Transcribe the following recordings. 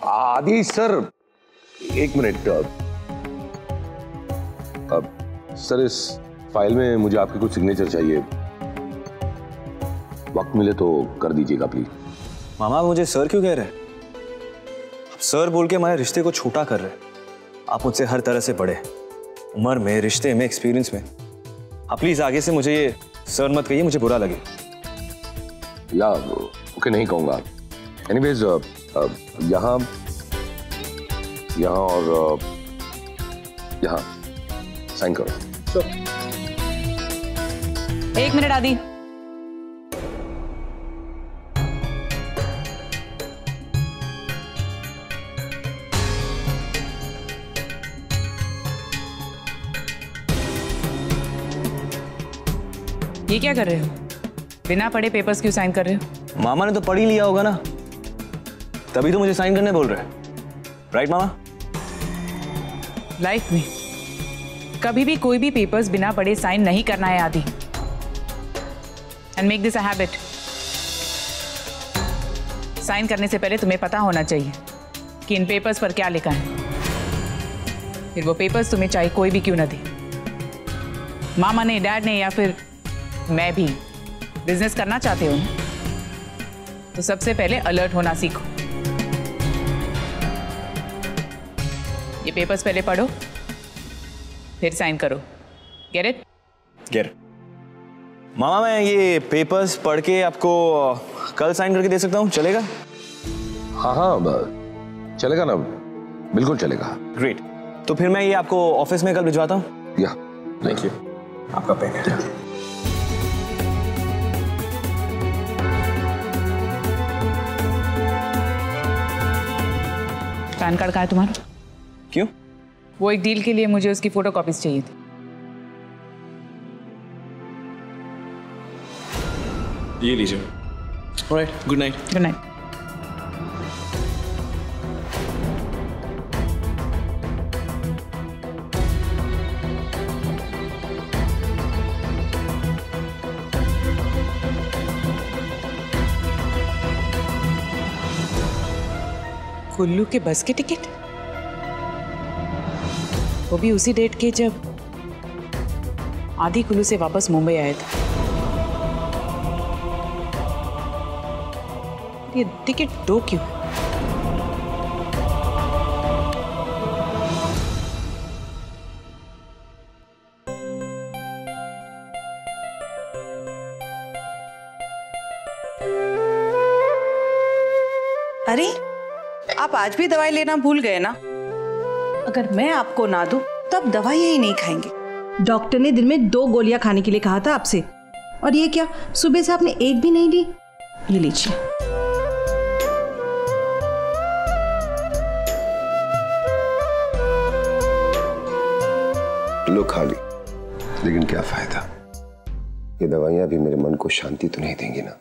आदि सर, एक minute. Sir, इस फाइल में मुझे आपके कुछ सिग्नेचर चाहिए। वक्त मिले तो कर दीजिएगा प्लीज। मामा मुझे सर क्यों कह रहे हैं? सर बोल के हमारे रिश्ते को छोटा कर रहे हैं। आप मुझसे हर तरह से बड़े, उम्र में, रिश्ते में, एक्सपीरियंस में। आप प्लीज आगे से मुझे ये सर मत कहिए, मुझे बुरा लगे। या ओके, नहीं कहूंगा। एनीवेज, यहाँ और यहाँ साइन करो। एक मिनट आदि। ये क्या कर रहे हो? बिना पढ़े पेपर्स क्यों साइन कर रहे हो? मामा ने तो पढ़ ही लिया होगा ना, तभी तो मुझे साइन करने बोल रहे हैं। राइट मामा? लाइफ में कभी भी कोई भी पेपर्स बिना पढ़े साइन नहीं करना है आदि। And make this a habit. Sign करने से पहले तुम्हें पता होना चाहिए कि इन पेपर्स पर क्या लिखा है। फिर वो पेपर्स तुम्हें चाहे कोई भी क्यों ना दे, मामा ने, डैड ने या फिर मैं भी बिजनेस करना चाहते हो ना, तो सबसे पहले अलर्ट होना सीखो। ये पेपर्स पहले पढ़ो, फिर साइन करो। Get it? Get it. मामा मैं ये पेपर्स पढ़ के आपको कल साइन करके दे सकता हूँ, चलेगा? हाँ, चलेगा ना, बिल्कुल चलेगा। ग्रेट। तो फिर मैं ये आपको ऑफिस में कल भिजवाता हूँ। या, थैंक यू। आपका पेन है। पैन कार्ड कहाँ है तुम्हारा? क्यों? वो एक डील के लिए मुझे उसकी फोटो कॉपीज चाहिए थी। ये लीजिए। Alright, good night. Good night. Kullu के बस के टिकट, वो भी उसी डेट के जब आदि कुल्लू से वापस मुंबई आए थे। ये टिकट 2 क्यों है? अरे, आप आज भी दवाई लेना भूल गए ना? अगर मैं आपको ना दूं, तब दवाई ही नहीं खाएंगे। डॉक्टर ने दिन में 2 गोलियां खाने के लिए कहा था आपसे, और ये क्या, सुबह से आपने एक भी नहीं ली? ये लीजिए। लो खा ली, लेकिन क्या फायदा? ये दवाइयां भी मेरे मन को शांति तो नहीं देंगी ना।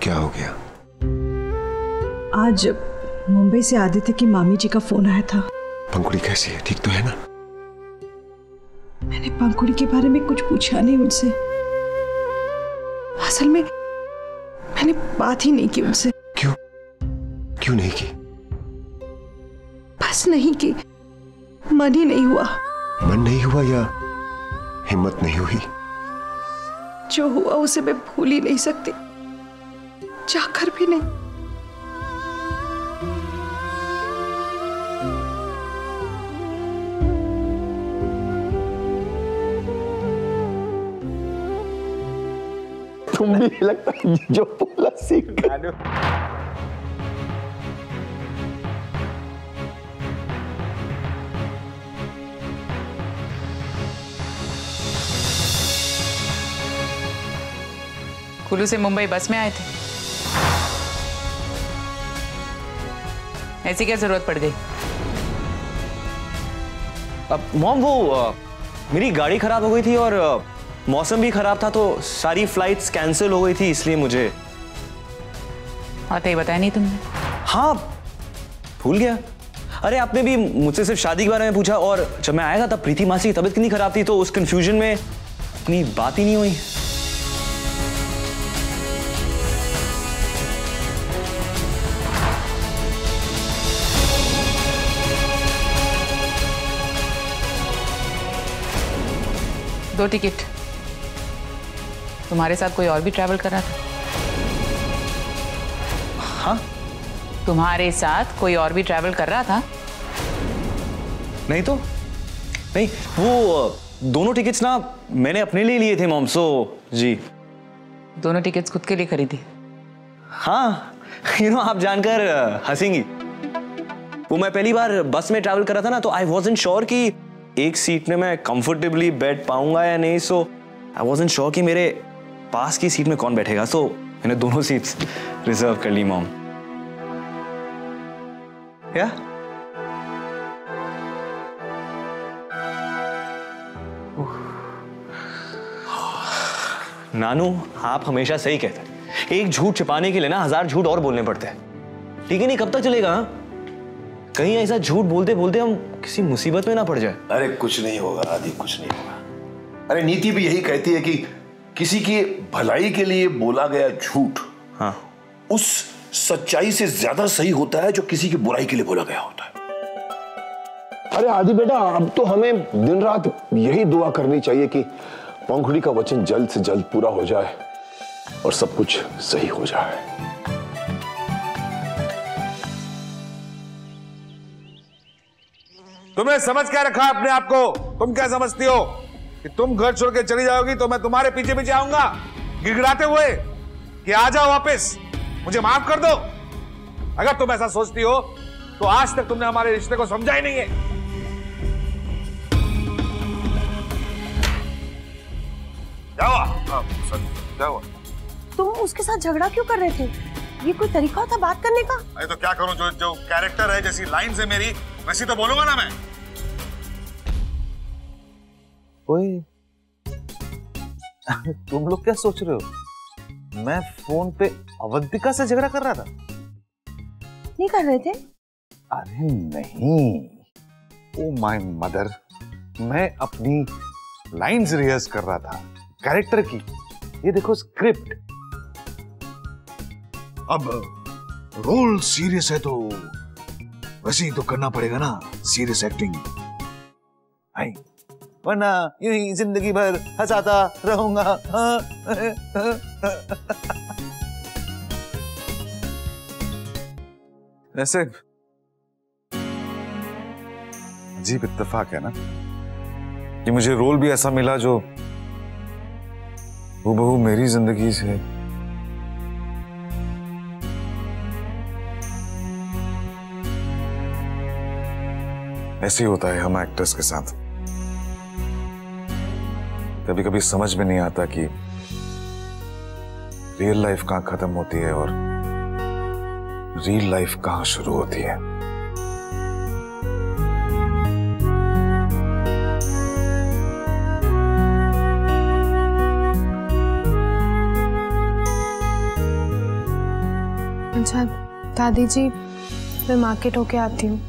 क्या हो गया? आज मुंबई से आदित्य की मामी जी का फोन आया था। पंकुड़ी कैसी है, ठीक तो है ना? मैंने पंकुड़ी के बारे में कुछ पूछा नहीं उनसे। असल में मैंने बात ही नहीं की उनसे। क्यों? क्यों नहीं की? बस नहीं की, मन ही नहीं हुआ। मन नहीं हुआ या हिम्मत नहीं हुई? जो हुआ उसे मैं भूल ही नहीं सकती, जाकर भी नहीं। तुम भी लगता है जो बोला सीख गए। कुल्लू से मुंबई बस में आए थे, ऐसी क्या जरूरत पड़ गई? अब मॉम वो मेरी गाड़ी खराब हो गई थी और मौसम भी खराब था, तो सारी फ्लाइट्स कैंसिल हो गई थी, इसलिए मुझे। और तो ये बताया नहीं तुमने? हाँ, भूल गया। अरे आपने भी मुझसे सिर्फ शादी के बारे में पूछा, और जब मैं आया था तब प्रीति मासी की तबीयत कितनी खराब थी, तो उस कंफ्यूजन में अपनी बात ही नहीं हुई। 2 टिकट। तुम्हारे साथ कोई और भी ट्रैवल कर रहा था? हाँ? तुम्हारे साथ कोई और भी ट्रैवल कर रहा था? नहीं तो नहीं, वो दोनों टिकट्स ना मैंने अपने लिए लिए थे मॉम, सो जी। दोनों टिकट्स खुद के लिए खरीदी? हाँ, आप जानकर हंसेंगी। वो मैं पहली बार बस में ट्रैवल कर रहा था ना, तो आई वॉजंट श्योर कि एक सीट में मैं कंफर्टेबली बैठ पाऊंगा या नहीं, सो आई वॉजंट श्योर कि मेरे पास की सीट में कौन बैठेगा, सो मैंने दोनों सीट्स रिजर्व कर ली मॉम। या नानू, आप हमेशा सही कहते हैं। एक झूठ छिपाने के लिए ना 1000 झूठ और बोलने पड़ते हैं। ठीक है, नहीं कब तक चलेगा? कहीं ऐसा झूठ बोलते बोलते हम किसी मुसीबत में ना पड़ जाए। अरे कुछ नहीं होगा आदि, कुछ नहीं होगा। अरे नीति भी यही कहती है कि किसी की भलाई के लिए बोला गया झूठ, हाँ, उस सच्चाई से ज्यादा सही होता है जो किसी की बुराई के लिए बोला गया होता है। अरे आदि बेटा, अब तो हमें दिन रात यही दुआ करनी चाहिए कि पंखुड़ी का वचन जल्द से जल्द पूरा हो जाए और सब कुछ सही हो जाए। तुमने समझ क्या रखा अपने आप को? तुम क्या समझती हो कि तुम घर छोड़ के चली जाओगी तो मैं तुम्हारे पीछे पीछे आऊंगा गिड़गिड़ाते हुए कि आ जाओ वापस, मुझे माफ कर दो? अगर तुम ऐसा सोचती हो तो आज तक तुमने हमारे रिश्ते को समझा ही नहीं है। क्या हुआ? तुम उसके साथ झगड़ा क्यों कर रहे थे? ये कोई तरीका होता बात करने का? अरे तो क्या करूं, जो कैरेक्टर है, जैसी लाइन है मेरी, वैसी तो बोलूंगा ना मैं। ओए, तुम लोग क्या सोच रहे हो? मैं फोन पे अवंतिका से झगड़ा कर रहा था? नहीं कर रहे थे? अरे नहीं, ओ माय मदर, मैं अपनी लाइंस रिहर्स कर रहा था कैरेक्टर की। ये देखो स्क्रिप्ट। अब रोल सीरियस है तो वैसे ही तो करना पड़ेगा ना, सीरियस एक्टिंग। वरना यूं ही जिंदगी भर हंसाता रहूंगा। ऐसे अजीब इत्तेफाक है ना कि मुझे रोल भी ऐसा मिला जो हूबहू मेरी जिंदगी से ऐसे ही होता है हम एक्टर्स के साथ। कभी कभी समझ में नहीं आता कि रियल लाइफ कहां खत्म होती है और रियल लाइफ कहां शुरू होती है। अच्छा दादी जी, मैं मार्केट होके आती हूँ।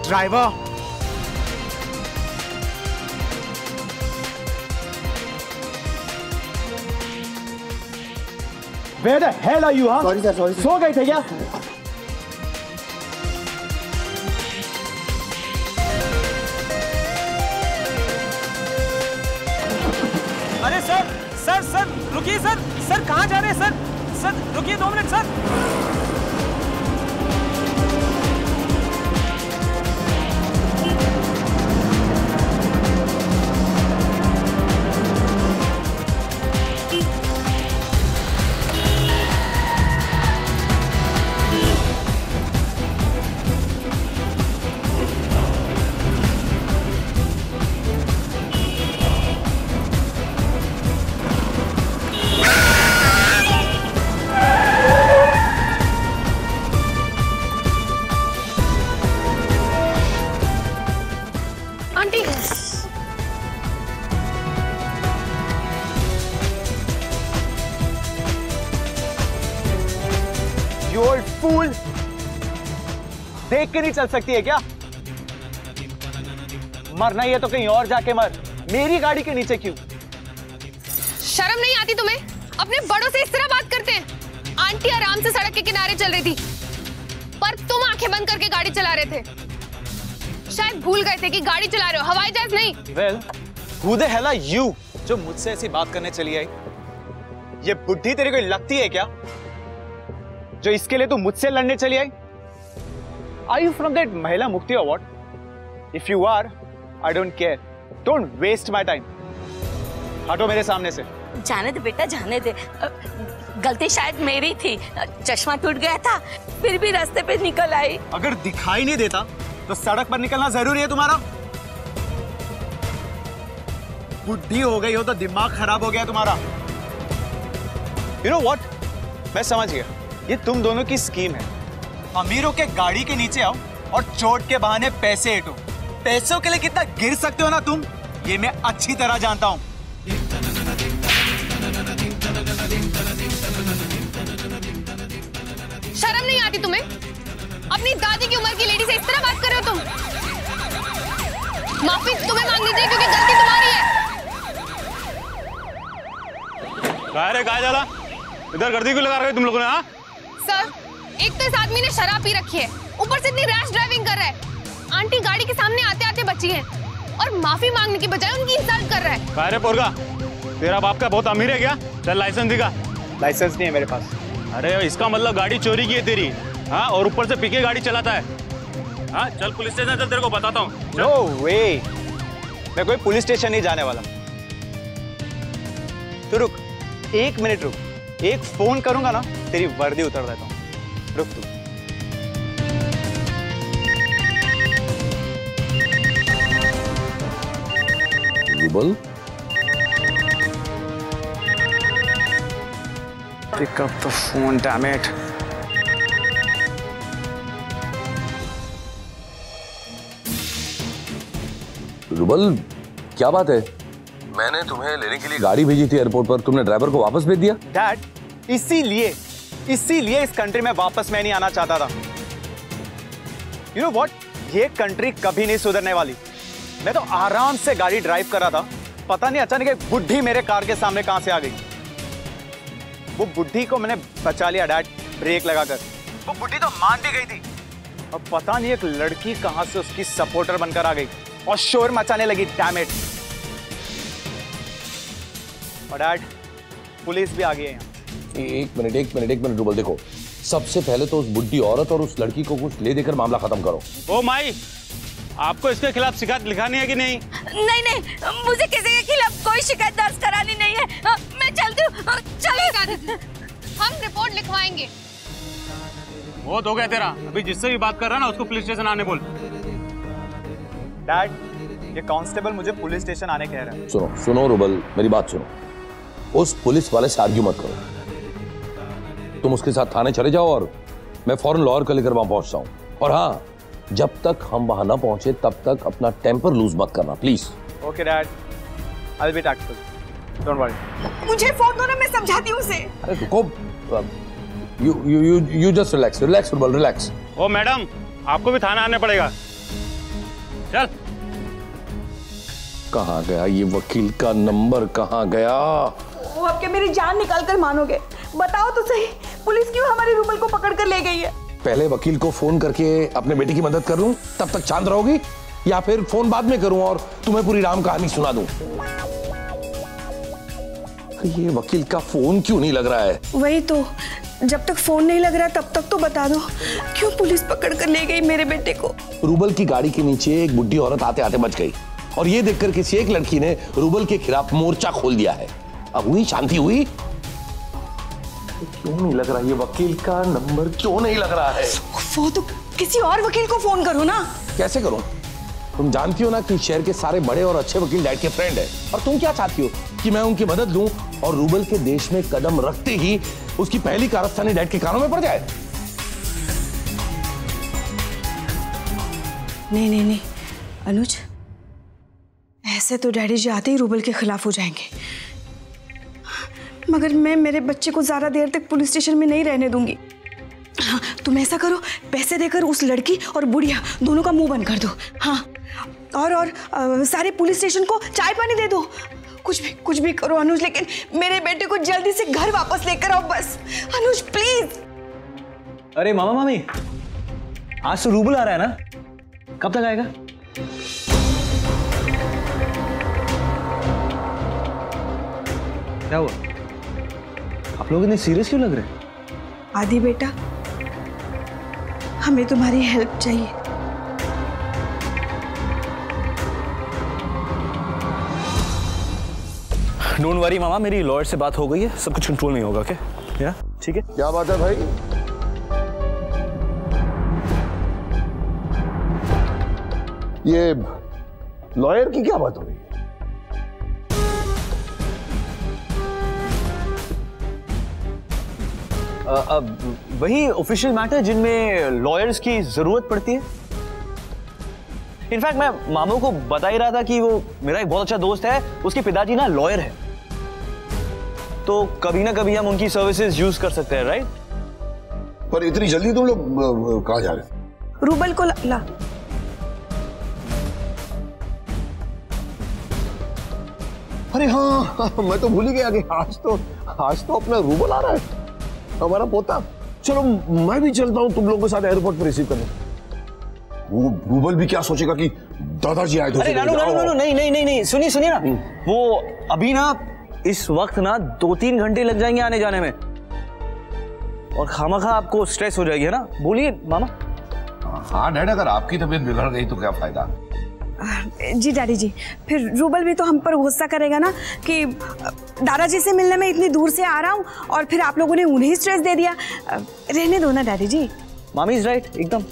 Driver, Where the hell are you, huh? Sorry sir, sorry sir. सो गए थे क्या? अरे सर सर सर रुकिए सर, सर कहाँ जा रहे हैं सर? सर रुकिए 2 मिनट सर। देख के नहीं चल सकती है क्या? मरना ही है तो कहीं और जाके मर, मेरी गाड़ी के नीचे क्यों? शर्म नहीं आती तुम्हें? अपने बड़ों से इस तरह बात करते हैं। आंटी आराम से सड़क के किनारे चल रही थी, पर तुम आंखें बंद करके गाड़ी चला रहे थे। शायद भूल गए थे कि गाड़ी चला रहे हो, हवाई जहाज नहीं। Well, who the hell are you जो मुझसे ऐसी बात करने चली आई? ये बुद्धि तेरे को लगती है क्या, जो इसके लिए तू मुझसे लड़ने चली आई? Are you from that महिला मुक्ति award? If you are, I don't care. Don't waste my time. हटो मेरे सामने से। जाने दे बेटा, जाने दे। गलती शायद मेरी थी, चश्मा टूट गया था, फिर भी रास्ते पे निकल आई। अगर दिखाई नहीं देता तो सड़क पर निकलना जरूरी है तुम्हारा? बुद्धि हो गई हो तो दिमाग खराब हो गया तुम्हारा। You know what? मैं समझ गया, ये तुम दोनों की स्कीम है। अमीरों के गाड़ी के नीचे आओ और चोट के बहाने पैसे ऐंठो। पैसों के लिए कितना गिर सकते हो ना तुम, ये मैं अच्छी तरह जानता हूं। शर्म नहीं आती तुम्हें? अपनी दादी की उम्र की लेडी से इस तरह बात कर रहे हो तुम? माफी तुम्हें मांगनी चाहिए क्योंकि गलती तुम्हारी है। कहाँ जाला? इधर गर्दी क्यों लगा रहे हो तुम लोगों ने? हाँ सर, एक तो इस आदमी ने शराब पी रखी है, ऊपर से इतनी रैश ड्राइविंग कर रहा है। आंटी गाड़ी के सामने आते आते बची है और माफी मांगने की बजाय उनकी इंसल्ट कर रहा है। अरे पोरगा, तेरा बाप का बहुत अमीर है क्या? चल लाइसेंस दिखा। लाइसेंस नहीं है मेरे पास। अरे इसका मतलब गाड़ी चोरी की है तेरी? हाँ, और ऊपर से पीके गाड़ी चलाता है। हाँ चल पुलिस स्टेशन चल, तेरे को बताता हूँ। नो वे, मैं कोई पुलिस स्टेशन नहीं जाने वाला। तो रुक, 1 मिनट रुक, एक फोन करूंगा ना तेरी वर्दी उतार देता हूँ। रुक तू। Rouble, Pick up the phone, damn it. Rouble, क्या बात है? मैंने तुम्हें लेने के लिए गाड़ी भेजी थी एयरपोर्ट पर, तुमने ड्राइवर को वापस भेज दिया? डैड, इसीलिए इस कंट्री में वापस मैं नहीं आना चाहता था। You know what? ये कंट्री कभी नहीं सुधरने वाली। मैं तो आराम से गाड़ी ड्राइव कर रहा था, पता नहीं अचानक एक बुड्ढी मेरे कार के सामने कहां से आ गई। वो बुड्ढी को मैंने बचा लिया डैड, ब्रेक लगाकर। वो बुड्ढी तो मान भी गई थी, अब पता नहीं एक लड़की कहां से उसकी सपोर्टर बनकर आ गई और शोर मचाने लगी। Damn it. और डैड, पुलिस भी आ गई है यहाँ। एक मिनट रूबल, देखो सबसे पहले तो उस बुड्ढी औरत और उस लड़की को कुछ ले देकर मामला खत्म करो। ओ माई, आपको इसके खिलाफ शिकायत लिखानी है कि नहीं? नहीं, मुझे किसी के खिलाफ कोई शिकायत दर्ज करानी नहीं है। मैं चलती हूँ। चलिए, हम रिपोर्ट लिखवाएंगे। बहुत हो गया तेरा, अभी जिससे भी बात कर रहा है ना उसको पुलिस स्टेशन आने बोल। डैड, ये कांस्टेबल मुझे पुलिस स्टेशन आने कह रहा है। सुनो रूबल, मेरी बात सुनो। उस पुलिस वाले से आर्ग्यू मत करो, तुम उसके साथ थाने चले जाओ और मैं फौरन लॉयर को लेकर वहां पहुंचता हूं। और हाँ, जब तक हम वहां ना पहुंचे तब तक अपना टेम्पर लूज मत करना please. Okay dad, I will be tactful, don't worry. मुझे फोन दो ना, मैं समझाती हूँ उसे। अरे रुको, you just relax Rubal, relax. Oh madam, आपको भी थाना आने पड़ेगा। चल। कहाँ गया ये वकील का नंबर, कहाँ गया? वो अब के मेरी जान निकाल कर मानोगे? बताओ तो सही, पुलिस क्यों हमारे रूबल को पकड़ कर ले गई है? पहले वकील को फोन करके अपने बेटे की मदद कर लूं, तब तक शांत रहोगी, या फिर फोन बाद में करूं और तुम्हें पूरी राम कहानी सुना दूं? ये वकील का फोन क्यों नहीं लग रहा है? वही तो, जब तक फोन नहीं लग रहा तब तक तो बता दो, क्यों पुलिस पकड़ कर ले गई मेरे बेटे को? रूबल की गाड़ी के नीचे एक बुढ़ी औरत आते आते बच गई और ये देखकर किसी एक लड़की ने रूबल के खिलाफ मोर्चा खोल दिया है। अब हुई शांति हुई। क्यों नहीं लग रहा ये वकील का नंबर, क्यों नहीं लग रहा है? वो तो किसी और वकील को फोन करो ना। कैसे करूं? तुम जानती हो ना कि शहर के सारे बड़े और अच्छे वकील डैड के फ्रेंड है, और तुम क्या चाहती हो कि मैं उनकी मदद लूं और रूबल के देश में कदम रखते ही उसकी पहली कारस्तानी डैड के कानों में पड़ जाए? नहीं अनुज, ऐसे तो डैडी जी आते ही रूबल के खिलाफ हो जाएंगे, मगर मैं मेरे बच्चे को ज्यादा देर तक पुलिस स्टेशन में नहीं रहने दूंगी। हाँ, तुम ऐसा करो, पैसे देकर उस लड़की और बुढ़िया दोनों का मुंह बंद कर दो। हाँ, और सारे पुलिस स्टेशन को चाय पानी दे दो। कुछ भी करो अनुज, लेकिन मेरे बेटे को जल्दी से घर वापस लेकर आओ बस। अनुज प्लीज। अरे मामा मामी, आज तो रूबल आ रहा है ना, कब तक आएगा? क्या हुआ? आप लोग इतने सीरियस क्यों लग रहे हैं? आदि बेटा, हमें तुम्हारी हेल्प चाहिए। डोंट वरी मामा, मेरी लॉयर से बात हो गई है, सब कुछ कंट्रोल में होगा। ओके या ठीक है। क्या बात है भाई? ये लॉयर की क्या बात हो रही है? वही ऑफिशियल मैटर जिनमें लॉयर्स की जरूरत पड़ती है। इनफैक्ट मैं मामू को बता ही रहा था कि वो मेरा एक बहुत अच्छा दोस्त है, उसके पिताजी ना लॉयर है, तो कभी ना कभी हम उनकी सर्विसेज यूज कर सकते हैं, राइट? पर इतनी जल्दी तुम लोग कहाँ जा रहे थे? रूबल को ला। अरे हाँ, मैं तो भूल ही गया कि आज तो अपना रूबल आ रहा है, हमारा पोता। चलो मैं भी चलता हूँ तुम लोगों के साथ एयरपोर्ट पर रिसीव करने। वो रूबल भी क्या सोचेगा कि दादाजी आए थे। अरे नहीं, सुनिए ना, वो अभी ना इस वक्त ना 2-3 घंटे लग जाएंगे आने जाने में, और खामखा आपको स्ट्रेस हो जाएगी, है ना? बोलिए मामा। हाँ डैड, अगर आपकी तबीयत बिगड़ गई तो क्या फायदा? जी डैडी जी, फिर रूबल भी तो हम पर गुस्सा करेगा ना कि दादाजी से मिलने में इतनी दूर से आ रहा हूँ और फिर आप लोगों ने उन्हें स्ट्रेस दे दिया। रहने दो ना डैडी जी। मामी इज राइट एकदम।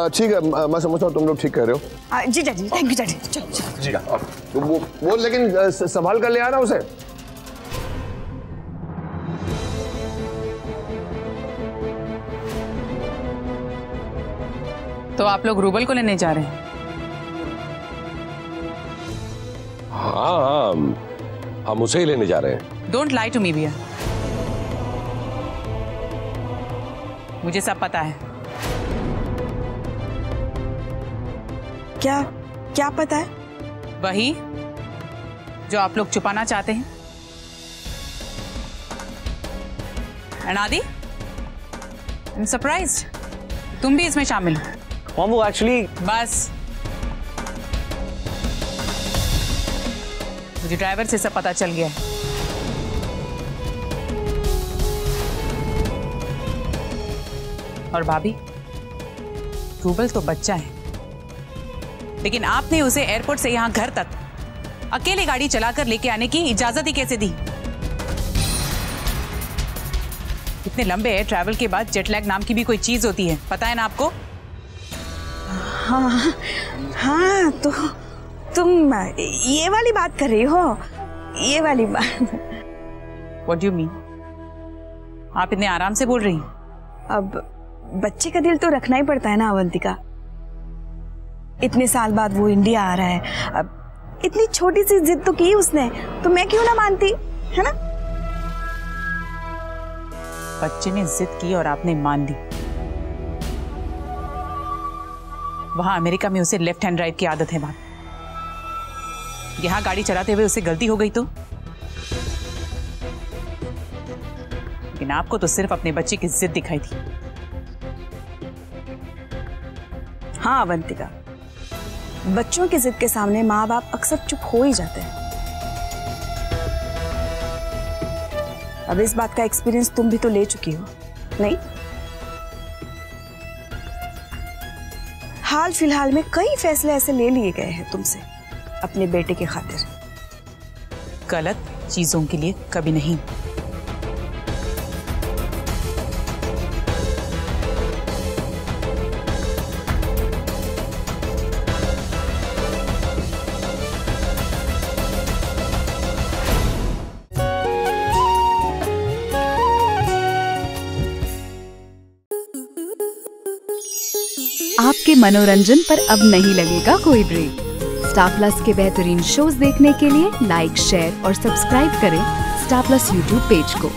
ठीक है, मैं समझता हूँ, तुम लोग ठीक कह रहे हो। जी डैडी, थैंक यू डैडी। चलो जी तो वो लेकिन संभाल कर ले आना उसे। तो आप लोग रूबल को लेने जा रहे हैं? हाँ, हम उसे ही लेने जा रहे हैं। डोंट लाई टू मी भैया, मुझे सब पता है। क्या पता है? वही जो आप लोग छुपाना चाहते हैं। अनादि, आई एम सरप्राइज्ड, तुम भी इसमें शामिल हो। वो एक्चुअली बस, मुझे ड्राइवर से सब पता चल गया है। और भाभी, रूबल तो बच्चा है, लेकिन आपने उसे एयरपोर्ट से यहां घर तक अकेले गाड़ी चलाकर लेके आने की इजाजत ही कैसे दी? इतने लंबे एयर ट्रैवल के बाद जेट लैग नाम की भी कोई चीज होती है, पता है ना आपको? हाँ, तो तुम ये वाली बात कर रही हो? ये वाली बात? What do you mean? आप इतने आराम से बोल रही हैं? अब बच्चे का दिल तो रखना ही पड़ता है ना अवंतिका। इतने साल बाद वो इंडिया आ रहा है, अब इतनी छोटी सी जिद तो की उसने, तो मैं क्यों ना मानती, है ना? बच्चे ने जिद की और आपने मान ली। वहां अमेरिका में उसे लेफ्ट हैंड ड्राइव की आदत है बात, यहां गाड़ी चलाते हुए उसे गलती हो गई तो? लेकिन आपको तो सिर्फ अपने बच्चे की जिद दिखाई थी। हाँ अवंतिका, बच्चों की जिद के सामने माँ बाप अक्सर चुप हो ही जाते हैं। अब इस बात का एक्सपीरियंस तुम भी तो ले चुकी हो, नहीं? हाल फिलहाल में कई फैसले ऐसे ले लिए गए हैं तुमसे अपने बेटे की खातिर। गलत चीजों के लिए कभी नहीं। आपके मनोरंजन पर अब नहीं लगेगा कोई ब्रेक। स्टार प्लस के बेहतरीन शोज देखने के लिए लाइक, शेयर और सब्सक्राइब करें स्टार प्लस यूट्यूब पेज को।